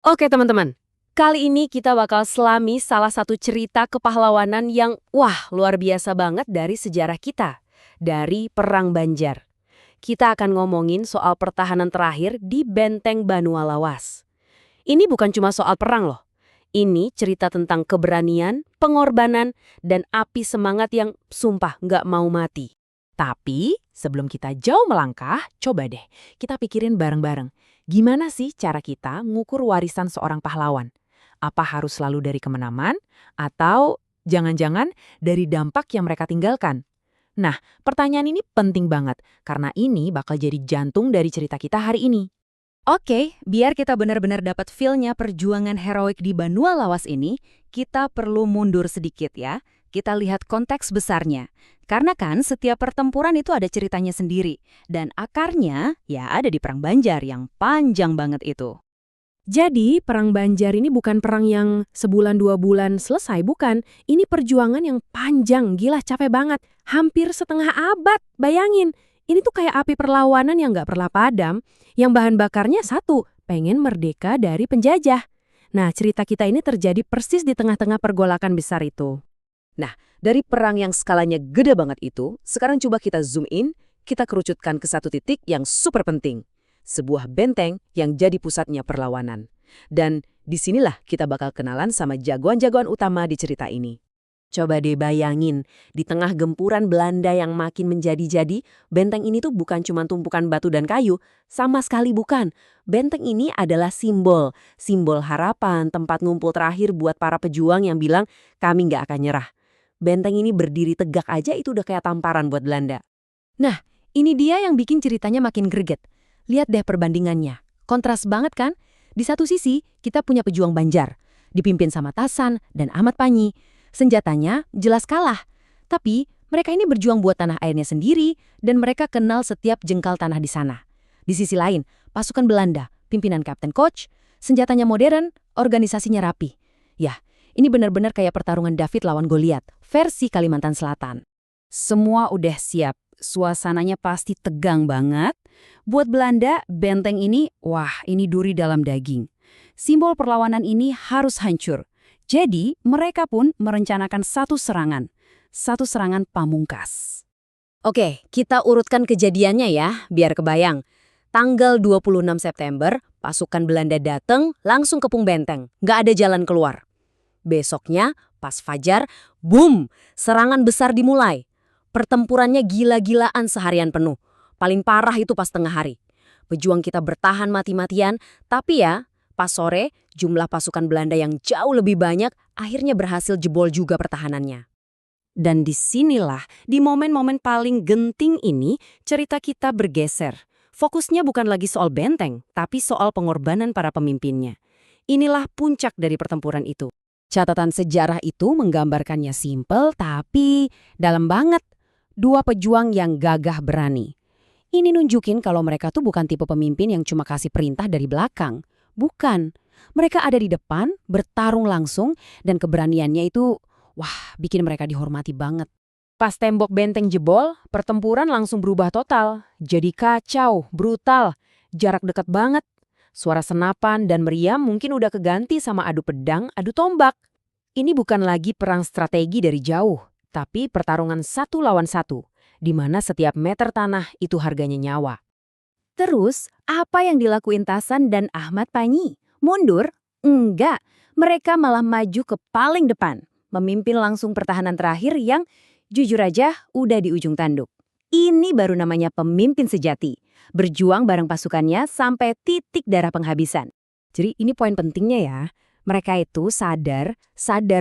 Oke teman-teman, kali ini kita bakal selami salah satu cerita kepahlawanan yang luar biasa banget dari sejarah kita, dari Perang Banjar. Kita akan ngomongin soal pertahanan terakhir di Benteng Banua Lawas. Ini bukan cuma soal perang loh, ini cerita tentang keberanian, pengorbanan, dan api semangat yang sumpah nggak mau mati. Tapi, sebelum kita jauh melangkah, coba deh kita pikirin bareng-bareng. Gimana sih cara kita ngukur warisan seorang pahlawan? Apa harus selalu dari kemenaman? Atau jangan-jangan dari dampak yang mereka tinggalkan? Nah, pertanyaan ini penting banget, karena ini bakal jadi jantung dari cerita kita hari ini. Oke, biar kita benar-benar dapat feel-nya perjuangan heroik di Banua Lawas ini, kita perlu mundur sedikit ya. Kita lihat konteks besarnya. Karena kan setiap pertempuran itu ada ceritanya sendiri. Dan akarnya ya ada di Perang Banjar yang panjang banget itu. Jadi, Perang Banjar ini bukan perang yang sebulan dua bulan selesai, bukan. Ini perjuangan yang panjang, gila capek banget. Hampir setengah abad, bayangin. Ini tuh kayak api perlawanan yang nggak pernah padam, yang bahan bakarnya satu, pengen merdeka dari penjajah. Nah, cerita kita ini terjadi persis di tengah-tengah pergolakan besar itu. Nah, dari perang yang skalanya gede banget itu, sekarang coba kita zoom in, kita kerucutkan ke satu titik yang super penting. Sebuah benteng yang jadi pusatnya perlawanan. Dan disinilah kita bakal kenalan sama jagoan-jagoan utama di cerita ini. Coba deh bayangin, di tengah gempuran Belanda yang makin menjadi-jadi, benteng ini tuh bukan cuma tumpukan batu dan kayu, sama sekali bukan. Benteng ini adalah simbol harapan, tempat ngumpul terakhir buat para pejuang yang bilang, kami nggak akan nyerah. Benteng ini berdiri tegak aja itu udah kayak tamparan buat Belanda. Nah, ini dia yang bikin ceritanya makin greget. Lihat deh perbandingannya. Kontras banget kan? Di satu sisi, kita punya pejuang Banjar, dipimpin sama Tasan dan Ahmad Panyi. Senjatanya jelas kalah. Tapi, mereka ini berjuang buat tanah airnya sendiri dan mereka kenal setiap jengkal tanah di sana. Di sisi lain, pasukan Belanda, pimpinan Kapten Koch, senjatanya modern, organisasinya rapi. Ya, ini benar-benar kayak pertarungan David lawan Goliat, versi Kalimantan Selatan. Semua udah siap. Suasananya pasti tegang banget. Buat Belanda, benteng ini, ini duri dalam daging. Simbol perlawanan ini harus hancur. Jadi, mereka pun merencanakan satu serangan pamungkas. Oke, kita urutkan kejadiannya ya, biar kebayang. Tanggal 26 September, pasukan Belanda datang langsung kepung benteng. Nggak ada jalan keluar. Besoknya, pas fajar, boom, serangan besar dimulai. Pertempurannya gila-gilaan seharian penuh. Paling parah itu pas tengah hari. Pejuang kita bertahan mati-matian, tapi ya, pas sore, jumlah pasukan Belanda yang jauh lebih banyak akhirnya berhasil jebol juga pertahanannya. Dan disinilah, di momen-momen paling genting ini, cerita kita bergeser. Fokusnya bukan lagi soal benteng, tapi soal pengorbanan para pemimpinnya. Inilah puncak dari pertempuran itu. Catatan sejarah itu menggambarkannya simpel, tapi dalam banget. Dua pejuang yang gagah berani. Ini nunjukin kalau mereka tuh bukan tipe pemimpin yang cuma kasih perintah dari belakang. Bukan. Mereka ada di depan, bertarung langsung, dan keberaniannya itu, bikin mereka dihormati banget. Pas tembok benteng jebol, pertempuran langsung berubah total. Jadi kacau, brutal, jarak dekat banget. Suara senapan dan meriam mungkin udah keganti sama adu pedang, adu tombak. Ini bukan lagi perang strategi dari jauh, tapi pertarungan satu lawan satu, di mana setiap meter tanah itu harganya nyawa. Terus, apa yang dilakuin Tasan dan Ahmad Panyi? Mundur? Enggak. Mereka malah maju ke paling depan, memimpin langsung pertahanan terakhir yang, jujur aja, udah di ujung tanduk. Ini baru namanya pemimpin sejati. Berjuang bareng pasukannya sampai titik darah penghabisan. Jadi ini poin pentingnya ya. Mereka itu sadar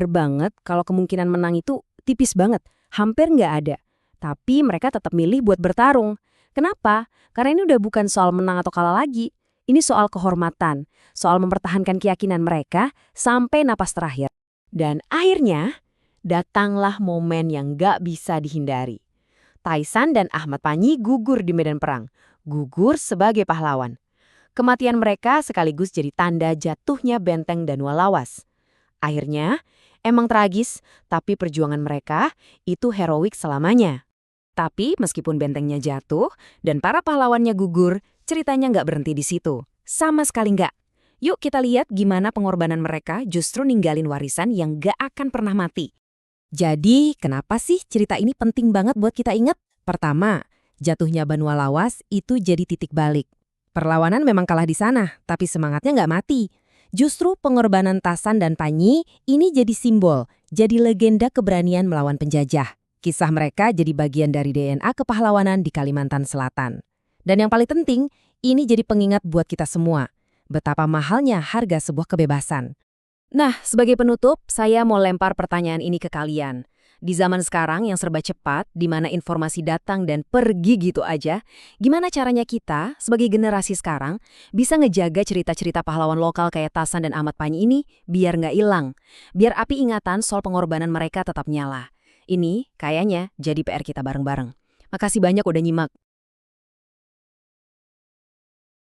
banget kalau kemungkinan menang itu tipis banget, hampir nggak ada. Tapi mereka tetap milih buat bertarung. Kenapa? Karena ini udah bukan soal menang atau kalah lagi. Ini soal kehormatan, soal mempertahankan keyakinan mereka sampai napas terakhir. Dan akhirnya, datanglah momen yang nggak bisa dihindari. Tasan dan Ahmad Panyi gugur di medan perang, gugur sebagai pahlawan. Kematian mereka sekaligus jadi tanda jatuhnya benteng Banua Lawas. Akhirnya, emang tragis, tapi perjuangan mereka itu heroik selamanya. Tapi meskipun bentengnya jatuh dan para pahlawannya gugur, ceritanya nggak berhenti di situ. Sama sekali nggak. Yuk kita lihat gimana pengorbanan mereka justru ninggalin warisan yang gak akan pernah mati. Jadi, kenapa sih cerita ini penting banget buat kita ingat? Pertama, jatuhnya Banua Lawas itu jadi titik balik. Perlawanan memang kalah di sana, tapi semangatnya nggak mati. Justru pengorbanan Tasan dan Panyi ini jadi simbol, jadi legenda keberanian melawan penjajah. Kisah mereka jadi bagian dari DNA kepahlawanan di Kalimantan Selatan. Dan yang paling penting, ini jadi pengingat buat kita semua. Betapa mahalnya harga sebuah kebebasan. Nah, sebagai penutup, saya mau lempar pertanyaan ini ke kalian. Di zaman sekarang yang serba cepat, di mana informasi datang dan pergi gitu aja, gimana caranya kita, sebagai generasi sekarang, bisa ngejaga cerita-cerita pahlawan lokal kayak Tasan dan Ahmad Panyi ini biar nggak hilang? Biar api ingatan soal pengorbanan mereka tetap nyala. Ini kayaknya jadi PR kita bareng-bareng. Makasih banyak udah nyimak.